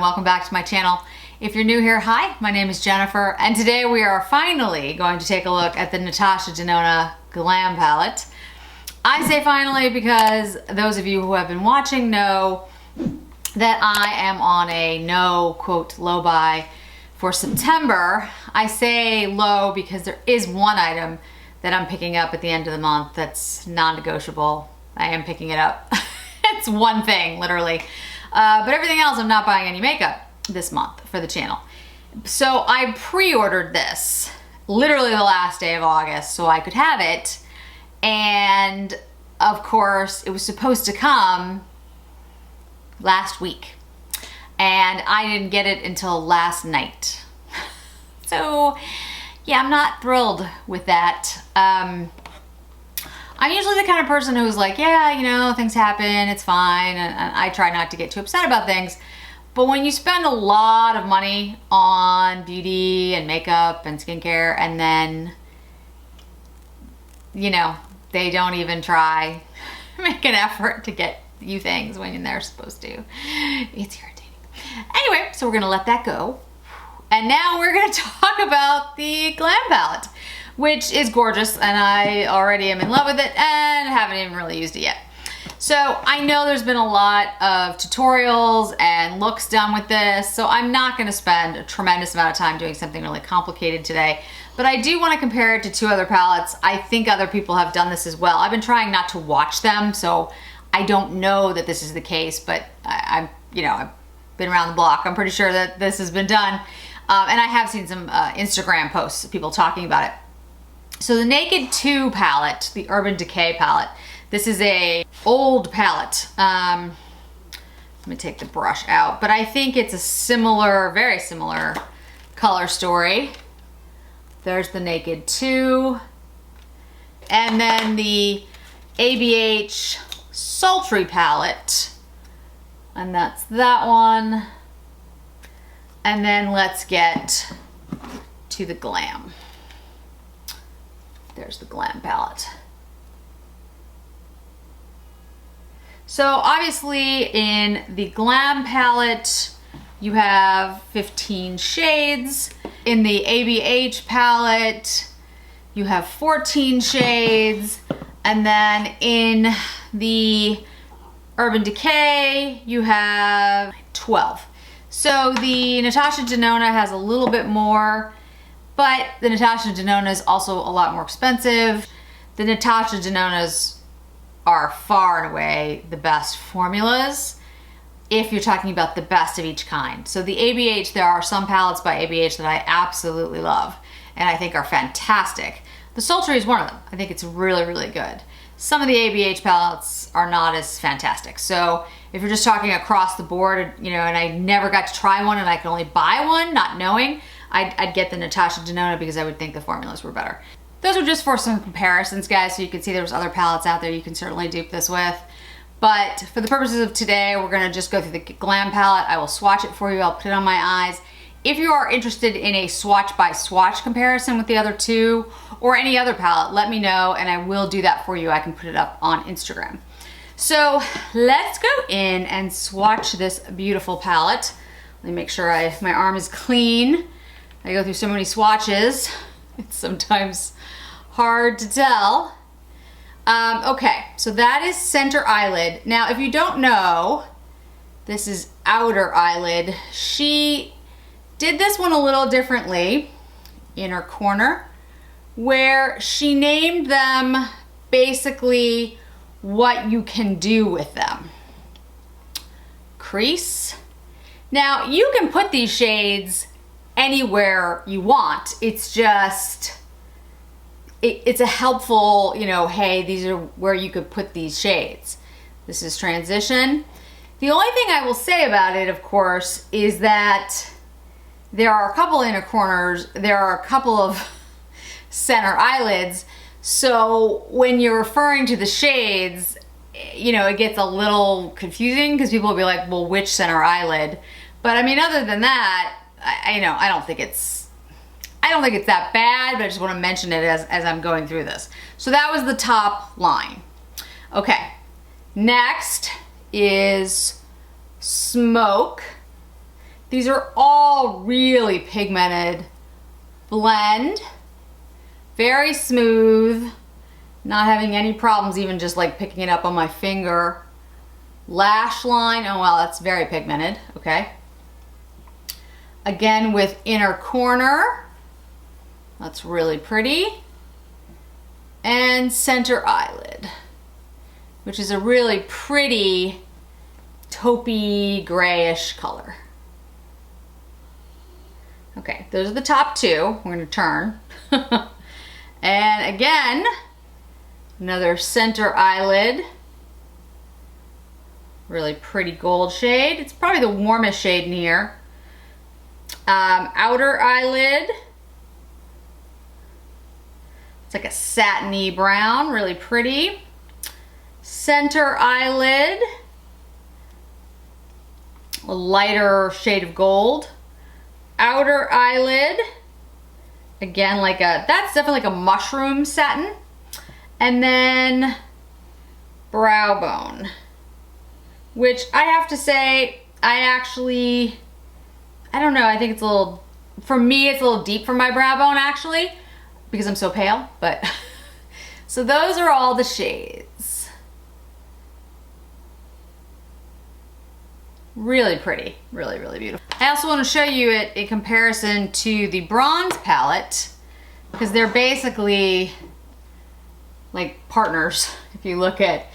and welcome back to my channel. If you're new here, hi, my name is Jennifer, and today we are finally going to take a look at the Natasha Denona Glam palette. I say finally because those of you who have been watching know that I am on a no, quote, low buy for September. I say low because there is one item that I'm picking up at the end of the month that's non-negotiable. I am picking it up. It's one thing, literally. But everything else, I'm not buying any makeup this month for the channel. So I pre-ordered this literally the last day of August so I could have it. And of course, it was supposed to come last week. And I didn't get it until last night. So yeah, I'm not thrilled with that. I'm usually the kind of person who's like, yeah, you know, things happen, it's fine, and I try not to get too upset about things. But when you spend a lot of money on beauty and makeup and skincare, and then, you know, they don't even try make an effort to get you things when they're supposed to, it's irritating. Anyway, so we're gonna let that go. And now we're gonna talk about the Glam palette, which is gorgeous, and I already am in love with it and haven't even really used it yet. So I know there's been a lot of tutorials and looks done with this, so I'm not gonna spend a tremendous amount of time doing something really complicated today, but I do wanna compare it to two other palettes. I think other people have done this as well. I've been trying not to watch them, so I don't know that this is the case, but I've been around the block. I'm pretty sure that this has been done. And I have seen some Instagram posts of people talking about it. So the Naked 2 palette, the Urban Decay palette, this is a old palette. Let me take the brush out, but I think it's a similar, very similar color story. There's the Naked 2. And then the ABH Sultry palette. And that's that one. And then let's get to the Glam. There's the Glam palette. So obviously in the Glam palette, you have 15 shades. In the ABH palette, you have 14 shades. And then in the Urban Decay, you have 12. So the Natasha Denona has a little bit more, but the Natasha Denona is also a lot more expensive. The Natasha Denonas are far and away the best formulas if you're talking about the best of each kind. So the ABH, there are some palettes by ABH that I absolutely love and I think are fantastic. The Sultry is one of them. I think it's really, really good. Some of the ABH palettes are not as fantastic. So if you're just talking across the board, you know, and I never got to try one and I could only buy one, not knowing, I'd get the Natasha Denona because I would think the formulas were better. Those are just for some comparisons, guys, so you can see there's other palettes out there you can certainly dupe this with. But for the purposes of today, we're gonna just go through the Glam palette. I will swatch it for you, I'll put it on my eyes. If you are interested in a swatch by swatch comparison with the other two or any other palette, let me know and I will do that for you. I can put it up on Instagram. So let's go in and swatch this beautiful palette. Let me make sure my arm is clean. I go through so many swatches. It's sometimes hard to tell. Okay, so that is center eyelid. Now, if you don't know, this is outer eyelid. She did this one a little differently, inner corner, where she named them basically what you can do with them. Crease. Now, you can put these shades anywhere you want. It's just, it's a helpful, you know, hey, these are where you could put these shades. This is transition. The only thing I will say about it, of course, is that there are a couple inner corners, there are a couple of center eyelids, so when you're referring to the shades, you know, it gets a little confusing because people will be like, well, which center eyelid? But I mean, other than that, I don't think it's that bad, but I just want to mention it as I'm going through this. So that was the top line. Okay, next is Smoke. These are all really pigmented. Blend, very smooth, not having any problems even just like picking it up on my finger. Lash line, oh wow, that's very pigmented, okay. Again with inner corner, that's really pretty. And center eyelid, which is a really pretty taupey grayish color. Okay, those are the top two. We're gonna turn. And again, another center eyelid. Really pretty gold shade. It's probably the warmest shade in here. Outer eyelid. It's like a satiny brown, really pretty. Center eyelid. A lighter shade of gold. Outer eyelid, again like a, that's definitely like a mushroom satin. And then brow bone, which I have to say, I don't know, I think it's a little, for me it's a little deep for my brow bone actually, because I'm so pale, but so those are all the shades. Really pretty, really, really beautiful. I also want to show you it in comparison to the bronze palette, because they're basically like partners. If you look at,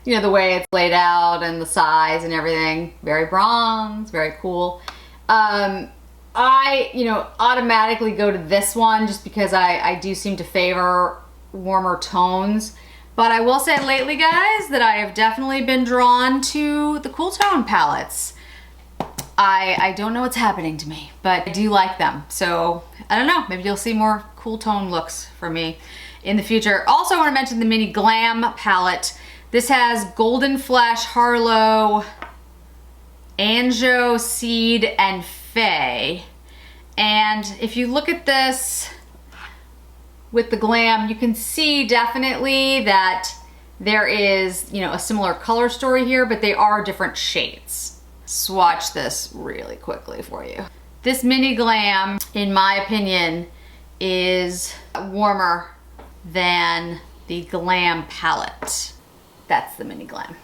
you know, the way it's laid out and the size and everything, very bronze, very cool. I, you know, automatically go to this one just because I do seem to favor warmer tones. But I will say lately, guys, that I have definitely been drawn to the cool tone palettes. I don't know what's happening to me, but I do like them. So I don't know, maybe you'll see more cool tone looks from me in the future. Also, I want to mention the Mini Glam palette. This has Golden Flesh, Harlow, Anjo, Seed, and Faye. And if you look at this with the Glam, you can see definitely that there is, you know, a similar color story here, but they are different shades. Swatch this really quickly for you. This Mini Glam, in my opinion, is warmer than the Glam palette. That's the Mini Glam.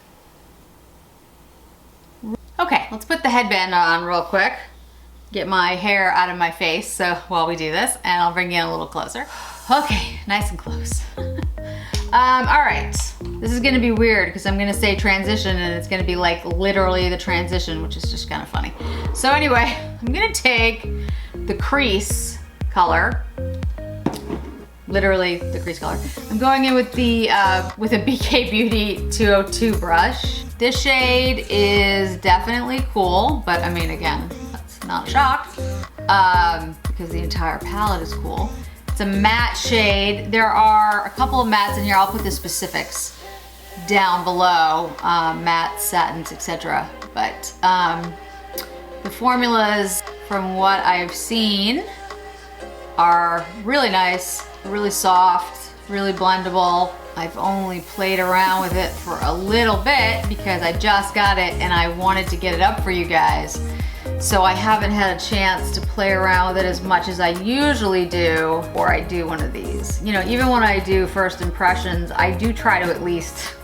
Okay, let's put the headband on real quick. Get my hair out of my face so while we do this, and I'll bring you in a little closer. Okay, nice and close. All right, this is gonna be weird because I'm gonna say transition and it's gonna be like literally the transition, which is just kind of funny. So anyway, I'm gonna take the crease color, literally the crease color. I'm going in with the with a BK Beauty 202 brush. This shade is definitely cool, but I mean, again, that's not a shock because the entire palette is cool. It's a matte shade. There are a couple of mattes in here. I'll put the specifics down below, matte, satins, etc. But the formulas, from what I've seen, are really nice, really soft, really blendable. I've only played around with it for a little bit because I just got it and I wanted to get it up for you guys. So I haven't had a chance to play around with it as much as I usually do before I do one of these. You know, even when I do first impressions, I do try to at least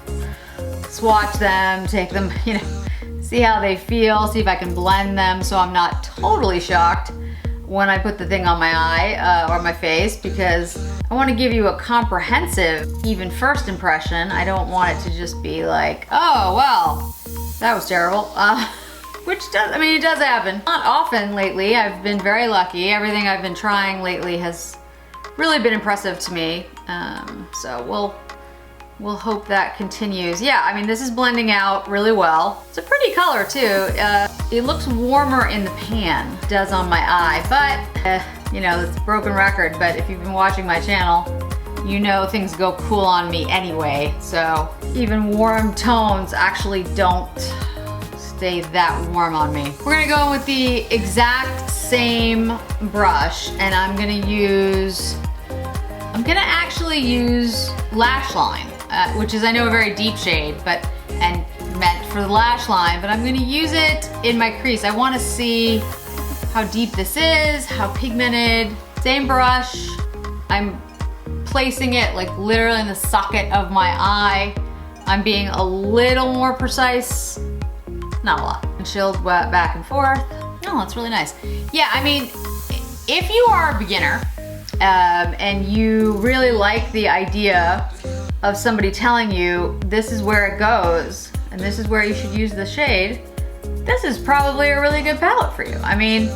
swatch them, take them, you know, see how they feel, see if I can blend them so I'm not totally shocked when I put the thing on my eye or my face, because I want to give you a comprehensive, even first impression. I don't want it to just be like, oh, well, that was terrible. Which does, I mean, it does happen. Not often lately. I've been very lucky. Everything I've been trying lately has really been impressive to me. So we'll hope that continues. Yeah, I mean, this is blending out really well. It's a pretty color too. It looks warmer in the pan, it does on my eye, but you know, it's a broken record, but if you've been watching my channel, you know things go cool on me anyway. So even warm tones actually don't stay that warm on me. We're gonna go in with the exact same brush, and I'm gonna actually use Lash Line, which is, I know, a very deep shade, and meant for the lash line, but I'm gonna use it in my crease. I wanna see how deep this is, how pigmented. Same brush, I'm placing it like literally in the socket of my eye. I'm being a little more precise, not a lot. And chilled wet back and forth. Oh, that's really nice. Yeah, I mean, if you are a beginner and you really like the idea of somebody telling you this is where it goes and this is where you should use the shade, this is probably a really good palette for you. I mean,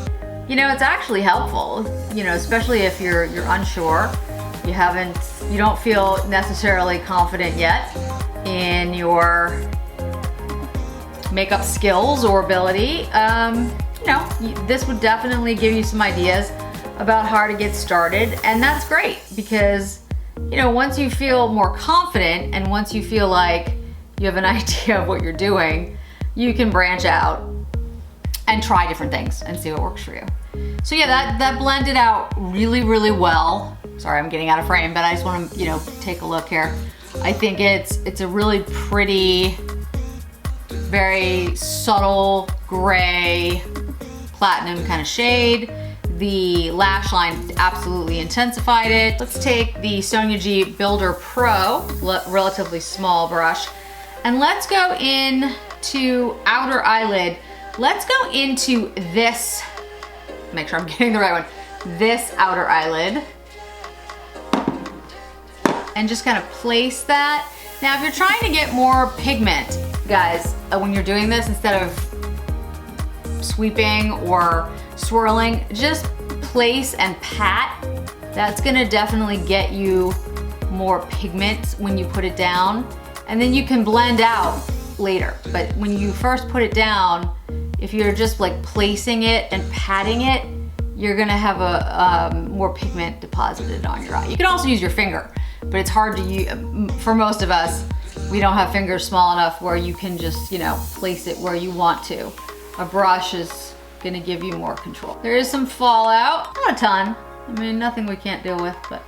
you know, it's actually helpful, you know, especially if you're unsure, you don't feel necessarily confident yet in your makeup skills or ability. You know, this would definitely give you some ideas about how to get started, and that's great because, you know, once you feel more confident and once you feel like you have an idea of what you're doing, you can branch out and try different things and see what works for you. So yeah, that blended out really, really well. Sorry, I'm getting out of frame, but I just want to, you know, take a look here. I think it's a really pretty, very subtle gray, platinum kind of shade. The lash line absolutely intensified it. Let's take the Sonia G Builder Pro, relatively small brush, and let's go into outer eyelid. Let's go into this, make sure I'm getting the right one, this outer eyelid, and just kind of place that. Now, if you're trying to get more pigment, guys, when you're doing this, instead of sweeping or swirling, just place and pat. That's gonna definitely get you more pigment when you put it down, and then you can blend out later. But when you first put it down, if you're just like placing it and patting it, you're gonna have a more pigment deposited on your eye. You can also use your finger, but it's hard to use, for most of us, we don't have fingers small enough where you can just, you know, place it where you want to. A brush is gonna give you more control. There is some fallout, not a ton. I mean, nothing we can't deal with, but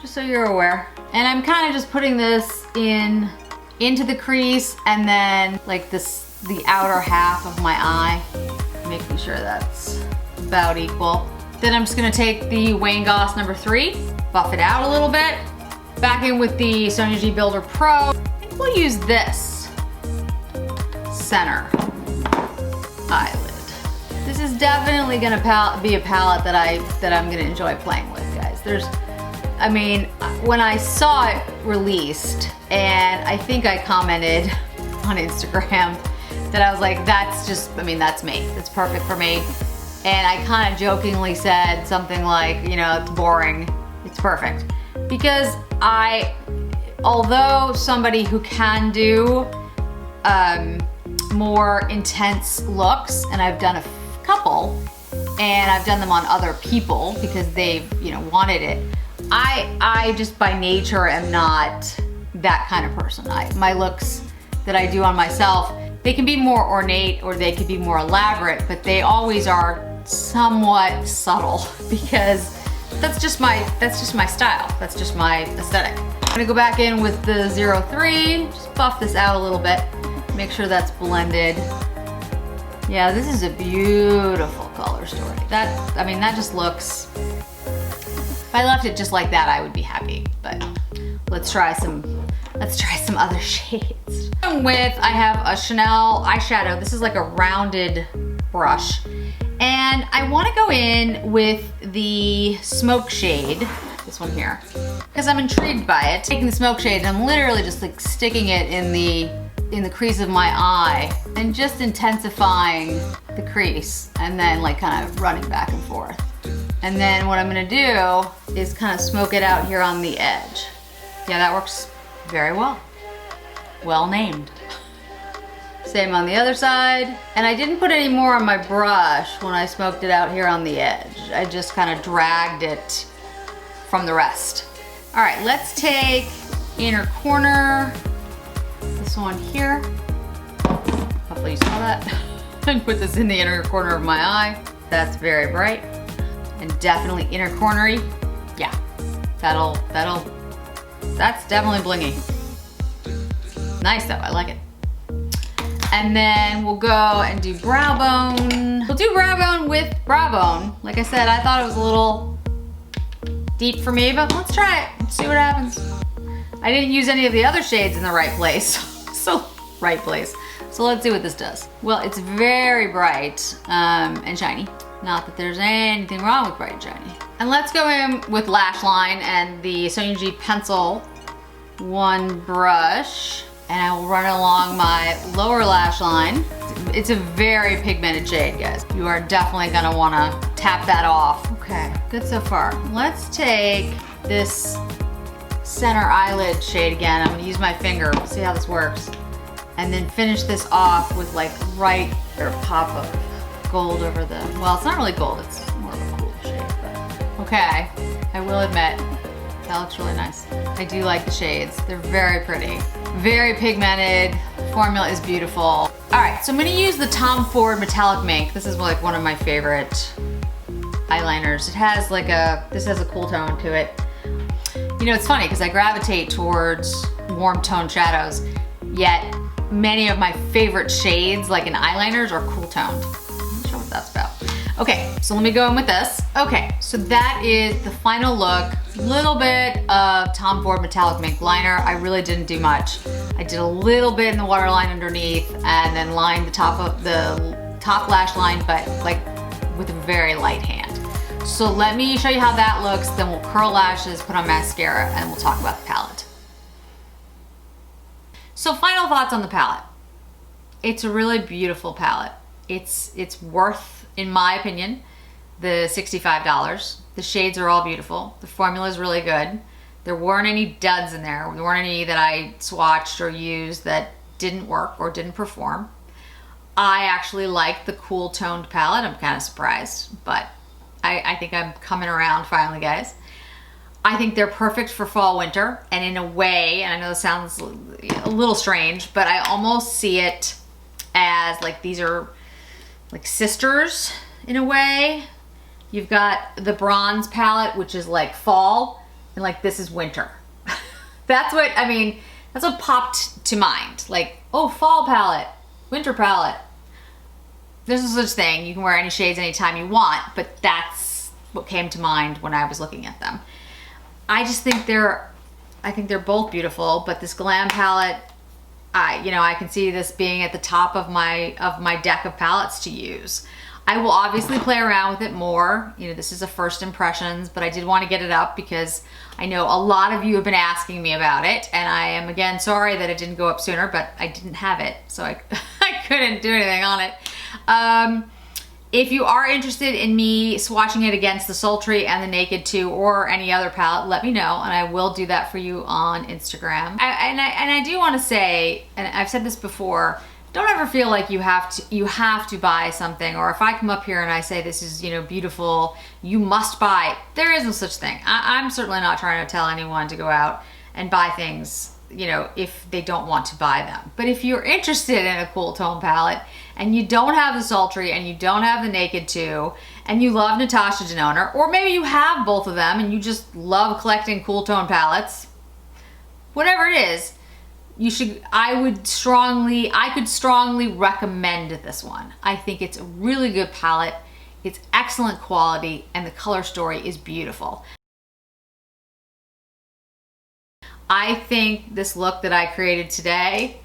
just so you're aware. And I'm kind of just putting this into the crease and then like the outer half of my eye, making sure that's about equal. Then I'm just gonna take the Wayne Goss number 3, buff it out a little bit, back in with the Sonia G Builder Pro. I think we'll use this center eyelid. This is definitely gonna be a palette that I'm gonna enjoy playing with, guys. I mean, when I saw it released, and I think I commented on Instagram that I was like, that's me. That's perfect for me. And I kind of jokingly said something like, you know, it's boring, it's perfect. Because although somebody who can do more intense looks, and I've done a couple, and I've done them on other people because they've, you know, wanted it. I just by nature am not that kind of person. My looks that I do on myself, they can be more ornate or they could be more elaborate, but they always are somewhat subtle because that's just my style. That's just my aesthetic. I'm gonna go back in with the 03, just buff this out a little bit, make sure that's blended. Yeah, this is a beautiful color story. That just looks, if I left it just like that, I would be happy, but let's try some other shades. I have a Chanel eyeshadow. This is like a rounded brush. And I wanna go in with the smoke shade, this one here, because I'm intrigued by it. Taking the smoke shade and I'm literally just like sticking it in the crease of my eye and just intensifying the crease and then like kind of running back and forth. And then what I'm gonna do is kind of smoke it out here on the edge. Yeah, that works very well. Well named. Same on the other side. And I didn't put any more on my brush when I smoked it out here on the edge. I just kind of dragged it from the rest. All right, let's take inner corner, this one here. Hopefully you saw that. And put this in the inner corner of my eye. That's very bright and definitely inner cornery. Yeah, that's definitely blingy. Nice though, I like it. And then we'll go and do brow bone. We'll do brow bone with brow bone. Like I said, I thought it was a little deep for me, but let's try it. Let's see what happens. I didn't use any of the other shades in the right place. So let's see what this does. Well, it's very bright and shiny. Not that there's anything wrong with bright and shiny. And let's go in with lash line and the Sonia G pencil one brush. And I will run along my lower lash line. It's a very pigmented shade, guys. You are definitely gonna wanna tap that off. Okay, good so far. Let's take this center eyelid shade again. I'm gonna use my finger, we'll see how this works. And then finish this off with like right or pop of gold over the, well, it's not really gold, it's more of a cool shade, but okay. I will admit, that looks really nice. I do like the shades. They're very pretty. Very pigmented. Formula is beautiful. All right, so I'm gonna use the Tom Ford Metallic Mink. This is like one of my favorite eyeliners. It has like this has a cool tone to it. You know, it's funny because I gravitate towards warm tone shadows, yet many of my favorite shades, like in eyeliners, are cool toned. I'm not sure what that's about. Okay, so let me go in with this. Okay, so that is the final look. Little bit of Tom Ford Metallic Mink liner. I really didn't do much. I did a little bit in the waterline underneath and then lined the top of the top lash line, but like with a very light hand. So let me show you how that looks, then we'll curl lashes, put on mascara, and we'll talk about the palette. So final thoughts on the palette. It's a really beautiful palette. It's worth, in my opinion, the $65. The shades are all beautiful. The formula is really good. There weren't any duds in there. There weren't any that I swatched or used that didn't work or didn't perform. I actually like the cool toned palette. I'm kind of surprised, but I think I'm coming around finally, guys. I think they're perfect for fall, winter, and in a way, and I know this sounds a little strange, but I almost see it as like these are like sisters in a way. You've got the bronze palette, which is like fall, and like this is winter. That's what, I mean, that's what popped to mind. Like, oh, fall palette, winter palette. There's no such thing. You can wear any shades anytime you want, but that's what came to mind when I was looking at them. I just think I think they're both beautiful, but this Glam palette, I can see this being at the top of my deck of palettes to use. I will obviously play around with it more. You know, this is a first impressions, but I did want to get it up because I know a lot of you have been asking me about it, and I am again sorry that it didn't go up sooner, but I didn't have it, so I couldn't do anything on it. If you are interested in me swatching it against the Sultry and the Naked 2 or any other palette, let me know, and I will do that for you on Instagram. I do want to say, and I've said this before, don't ever feel like you have to buy something, or if I come up here and I say this is, you know, beautiful, you must buy it. There is no such thing. I'm certainly not trying to tell anyone to go out and buy things, you know, if they don't want to buy them. But if you're interested in a cool tone palette and you don't have the Sultry and you don't have the Naked 2 and you love Natasha Denona, or maybe you have both of them and you just love collecting cool tone palettes, whatever it is, I could strongly recommend this one. I think it's a really good palette. It's excellent quality and the color story is beautiful. I think this look that I created today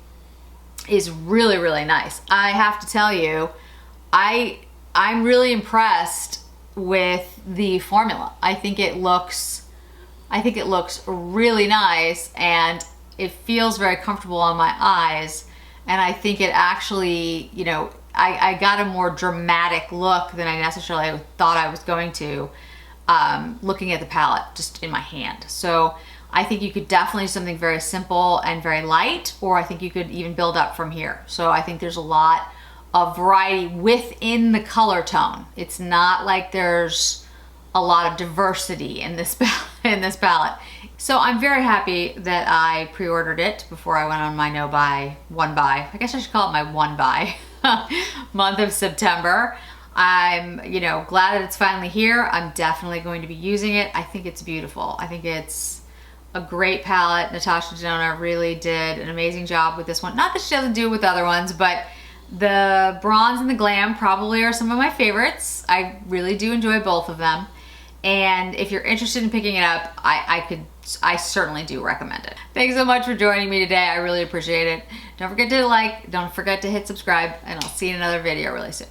is really, really nice. I have to tell you, I'm really impressed with the formula. I think it looks really nice and it feels very comfortable on my eyes. And I think it actually, you know, I got a more dramatic look than I necessarily thought I was going to, looking at the palette just in my hand. So I think you could definitely do something very simple and very light, or I think you could even build up from here. So I think there's a lot of variety within the color tone. It's not like there's a lot of diversity in this palette. So I'm very happy that I pre-ordered it before I went on my one buy. I guess I should call it my one buy month of September. I'm, you know, glad that it's finally here. I'm definitely going to be using it. I think it's beautiful. I think it's a great palette. Natasha Denona really did an amazing job with this one. Not that she doesn't do it with other ones, but The bronze and the glam probably are some of my favorites. I really do enjoy both of them. And if you're interested in picking it up, I certainly do recommend it. Thanks so much for joining me today. I really appreciate it. Don't forget to like, don't forget to hit subscribe, and I'll see you in another video really soon.